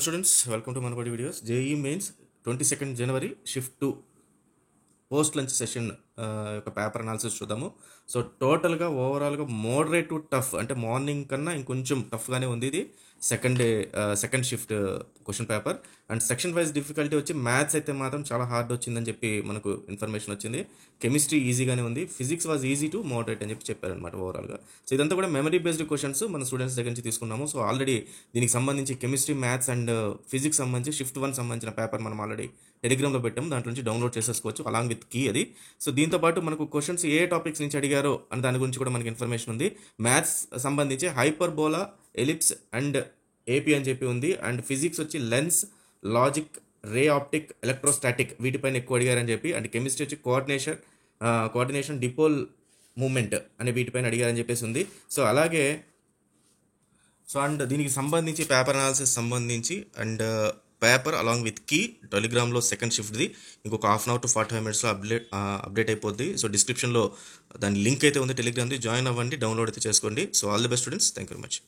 Students, welcome to Manapodi videos. JEE Mains 22nd January shift 2 post lunch session యొక్క paper analysis చూద్దాము. So టోటల్గా ఓవరాల్గా moderate to tough, అంటే morning కన్నా ఇంకొంచెం టఫ్గానే ఉంది ఇది. Second shift question paper. And section wise difficulty వచ్చి మ్యాథ్స్ అయితే మాత్రం చాలా హార్డ్ వచ్చిందని చెప్పి మనకు ఇన్ఫర్మేషన్ వచ్చింది. కెమిస్ట్రీ ఈజీగానే ఉంది, physics was easy to moderate అని చెప్పి చెప్పారనమాట ఓవరాల్గా. సో ఇదంతా కూడా మెమరీ బేస్డ్ క్వశ్చన్స్ మన స్టూడెంట్స్ దగ్గర నుంచి తీసుకున్నాము. సో ఆల్రెడీ దీనికి సంబంధించి కెమిస్ట్రీ, మ్యాథ్స్ అండ్ ఫిజిక్స్ సంబంధించి షిఫ్ట్ 1 సంబంధించిన పేపర్ మనం ఆల్రెడీ టెలిగ్రామ్లో పెట్టాము, దాంట్లో నుంచి డౌన్లోడ్ చేసేసుకోవచ్చు అలాంగ్ విత్ కీ అది. సో దీంతోపాటు మనకు క్వశ్చన్స్ ఏ టాపిక్స్ నుంచి అడిగారో అని దాని గురించి కూడా మనకి ఇన్ఫర్మేషన్ ఉంది. మ్యాథ్స్ సంబంధించి హైపర్బోలా, ఎలిప్స్ అండ్ ఏపీ అని చెప్పి ఉంది. అండ్ ఫిజిక్స్ వచ్చి లెన్స్, లాజిక్, రే ఆప్టిక్, ఎలక్ట్రోస్టాటిక్ వీటిపైన ఎక్కువ అడిగారని చెప్పి. అండ్ కెమిస్ట్రీ వచ్చి కోఆర్డినేషన్, డిపోల్ మూమెంట్ అనే వీటిపైన అడిగారని చెప్పేసి ఉంది. సో అలాగే అండ్ దీనికి సంబంధించి పేపర్ అనాలిసిస్ సంబంధించి and paper along with key టెలిగ్రామ్లో సెకండ్ షిఫ్ట్ది ఇంకొక 1/2 hour to 45 minutesలో అప్డేట్ అయిపోద్ది. సో డిస్క్రిప్షన్లో దాని లింక్ అయితే ఉంది టెలిగ్రామ్ది, జాయిన్ అవ్వండి, డౌన్లోడ్ అయితే చేసుకోండి. So all the best students, thank you very much.